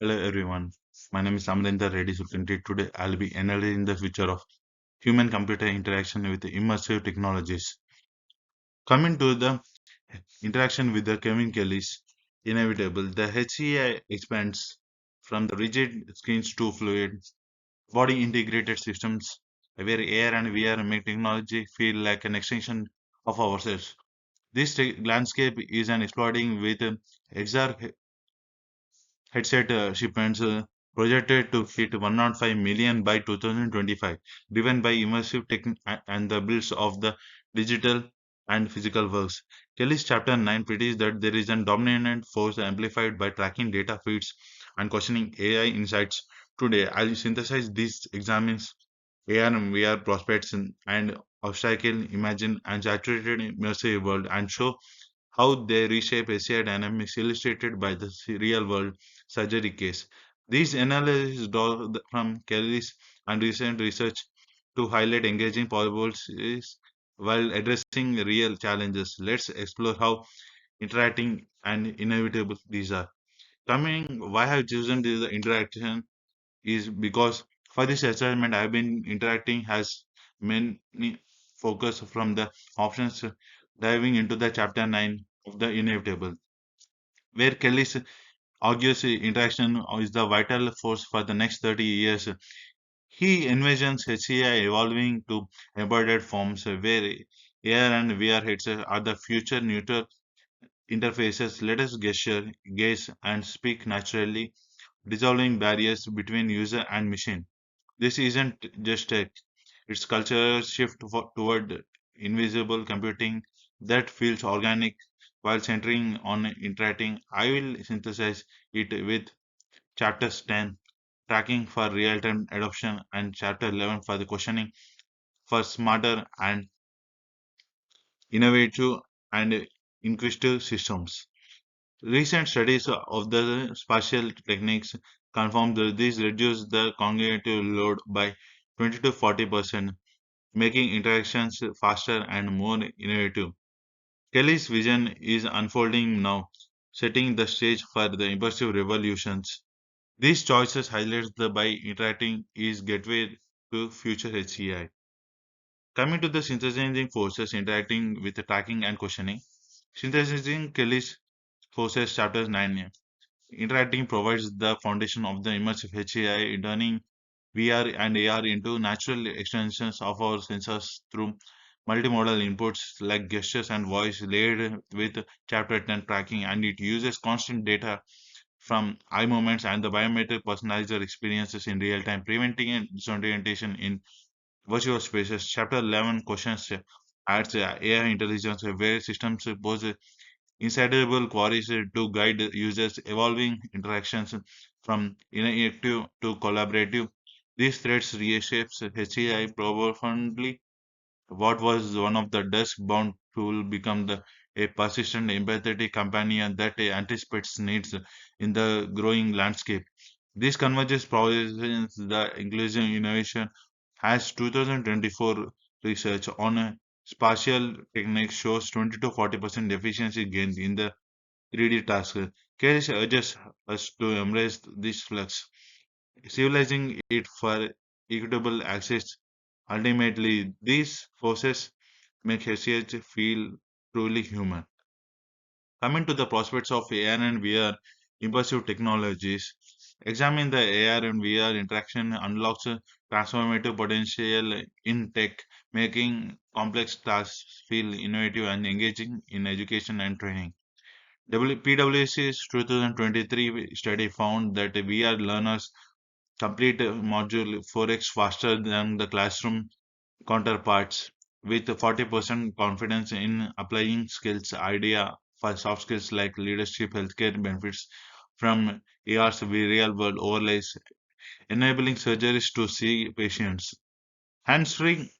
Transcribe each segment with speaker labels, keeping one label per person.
Speaker 1: Hello everyone, my name is Amrinder Reddy Sukinti. Today I'll be analyzing the future of human-computer interaction with immersive technologies. Coming to the interaction with the Kevin Kelly's inevitable, the HCI expands from the rigid screens to fluid, body-integrated systems where AR and VR make technology feel like an extension of ourselves. This landscape is an exploding with XR headset shipments projected to hit 105 million by 2025, driven by immersive tech and the builds of the digital and physical works. Kelly's chapter 9 predicts that there is a dominant force amplified by tracking data feeds and questioning AI insights. Today, I'll synthesize these examines AR and VR prospects and obstacle imagine and saturated immersive world and show how they reshape ACI dynamics illustrated by the real world surgery case. These analyses draw from Kelly's and recent research to highlight engaging possibilities while addressing real challenges. Let's explore how interacting and inevitable these are. Coming, why I have chosen this interaction is because for this assignment I've been interacting has many focus from the options diving into the chapter 9 of the inevitable, where Kelly argues interaction is the vital force for the next 30 years. He envisions HCI evolving to embodied forms where AR and VR headsets are the future neutral interfaces. Let us gesture, gaze, and speak naturally, dissolving barriers between user and machine. This isn't just tech, it's cultural shift toward invisible computing that feels organic while centering on interacting. I will synthesize it with chapters 10, tracking for real-time adoption, and chapter 11 for the questioning for smarter and innovative and inquisitive systems. Recent studies of the spatial techniques confirm that these reduce the cognitive load by 20 to 40%, making interactions faster and more innovative. Kelly's vision is unfolding now, setting the stage for the immersive revolutions. These choices highlight the by interacting is gateway to future HCI. Coming to the synthesizing forces interacting with the tracking and questioning. Synthesizing Kelly's forces chapters 9. Interacting provides the foundation of the immersive HCI, turning VR and AR into natural extensions of our sensors through multimodal inputs like gestures and voice layered with chapter 10 tracking, and it uses constant data from eye movements and the biometric personalized experiences in real time, preventing disorientation in virtual spaces. Chapter 11 questions adds AI intelligence where systems pose insightful queries to guide users' evolving interactions from interactive to collaborative. These threats reshapes HCI profoundly. What was one of the desk-bound tool become a persistent, empathetic companion that anticipates needs in the growing landscape. This converges provisions the inclusive innovation has 2024 research on spatial techniques shows 20 to 40% efficiency gains in the 3D task. Case urges us to embrace this flux, civilizing it for equitable access. Ultimately, these forces make HCH feel truly human. Coming to the prospects of AR and VR immersive technologies, examine the AR and VR interaction unlocks a transformative potential in tech, making complex tasks feel innovative and engaging in education and training. PwC's 2023 study found that VR learners complete a module 4x faster than the classroom counterparts, with 40% confidence in applying skills idea for soft skills like leadership, healthcare benefits from AR's real world overlays, enabling surgeries to see patients hands-free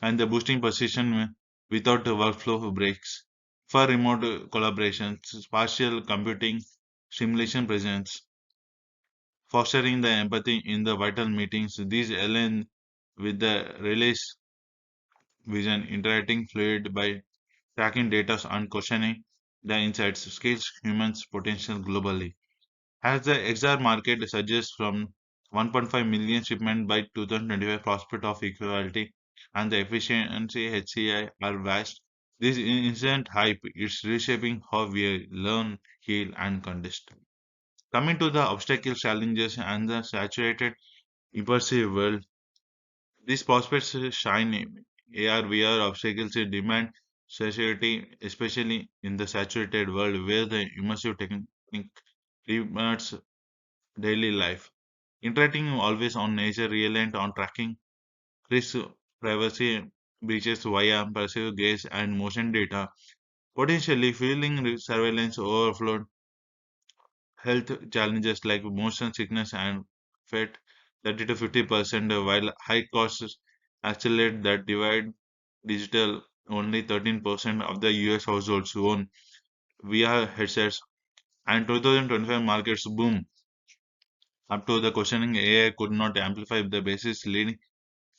Speaker 1: and the boosting precision without workflow breaks. For remote collaboration, spatial computing simulation presence, fostering the empathy in the vital meetings. These align with the release vision, interacting fluid by tracking data and questioning the insights, scales humans' potential globally. As the XR market surges from 1.5 million shipment by 2025 prospect of equality and the efficiency HCI are vast, this instant hype is reshaping how we learn, heal, and contest. Coming to the obstacles, challenges, and the saturated immersive world, these prospects shine AR/VR obstacles demand security, especially in the saturated world where the immersive technique demands daily life. Interacting always on nature, reliant on tracking, risk privacy breaches via passive gaze and motion data, potentially fueling surveillance overload, health challenges like motion sickness and fat 30 to 50%, while high costs accelerate that divide digital. Only 13% of the US households own VR headsets, and 2025 markets boom. Up to the questioning, AI could not amplify the basis, leading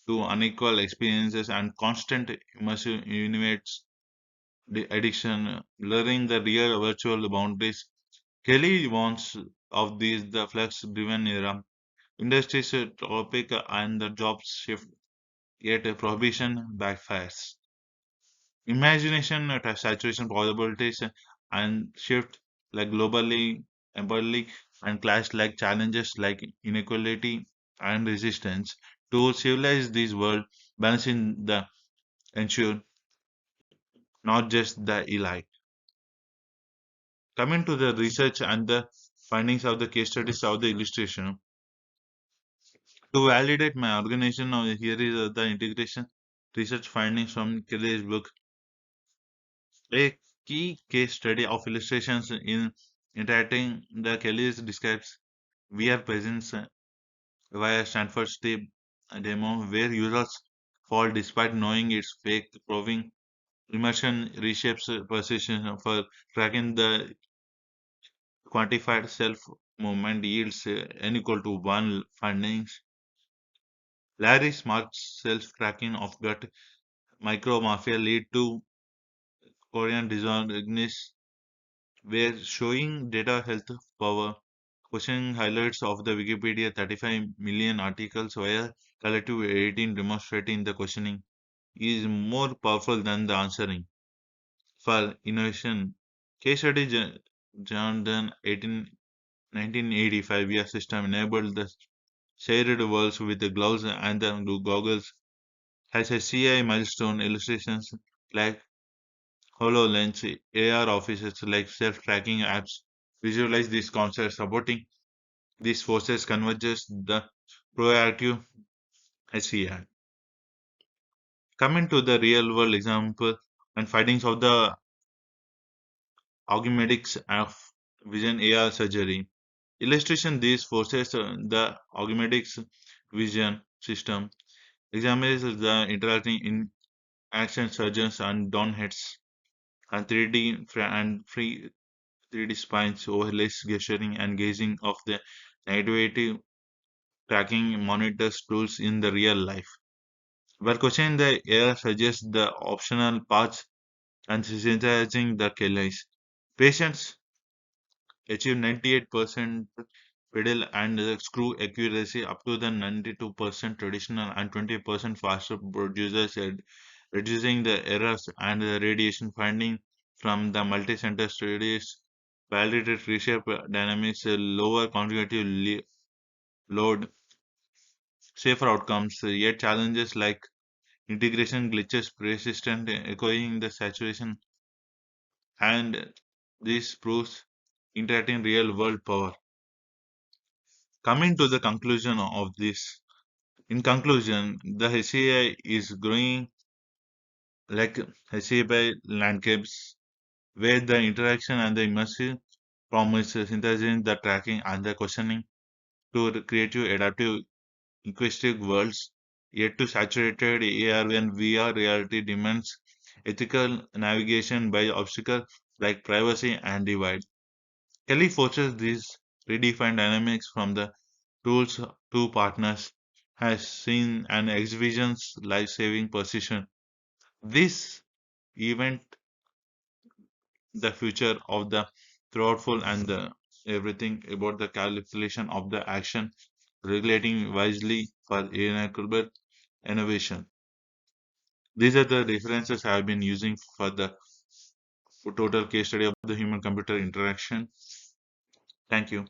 Speaker 1: to unequal experiences and constant immersive universe addiction, blurring the real virtual boundaries. Kelly warns of this the flex-driven era. Industry's topic and the jobs shift, yet prohibition backfires. Imagination, saturation possibilities, and shift like globally, empirically, and clash like challenges like inequality and resistance. To civilize this world, balancing the ensure, not just the elite. Coming to the research and the findings of the case studies of the illustration, to validate my organization, here is the integration research findings from Kelly's book. A key case study of illustrations in interacting the Kelly's describes VR presence via Stanford Steve demo where users fall despite knowing it's fake, proving immersion reshapes perception for tracking the quantified self movement yields n equal to 1 findings. Larry Smart's self-tracking of gut micromafia lead to Korean dishonest where showing data health power, questioning highlights of the Wikipedia 35 million articles via collective editing demonstrating the questioning is more powerful than the answering. For innovation, case study Jordan 1985 via system enabled the shared worlds with the gloves and the goggles has a CI milestone illustrations like HoloLens, AR offices like self-tracking apps visualize these concepts. Supporting these forces converges the proactive SCI. Coming to the real world example and findings of the augmentics of vision AR surgery. Illustration these forces the augmentics vision system examines the interacting in action surgeons and downheads and 3D and free 3D spines overlays gesturing and gazing of the nativity tracking monitors tools in the real life. While questioning the air suggests the optional paths and synthesizing the KLIs. Patients achieve 98% pedal and screw accuracy up to the 92% traditional and 20% faster producers reducing the errors and the radiation finding from the multi-center studies validated reshape dynamics lower cognitive load safer outcomes yet challenges like integration glitches persistent echoing the saturation and this proves interacting real world power. Coming to the conclusion of this, in conclusion, the HCI is growing like HCI landscapes where the interaction and the immersive promise synthesizing the tracking and the questioning to the creative adaptive linguistic worlds, yet to saturated AR and VR reality demands ethical navigation by obstacles like privacy and divide. Kelly forces these redefined dynamics from the tools to partners, has seen an exhibition's life-saving position. This event, the future of the thoughtful and the everything about the calculation of the action, regulating wisely for enable innovation. These are the references I have been using for the total case study of the human computer interaction. Thank you.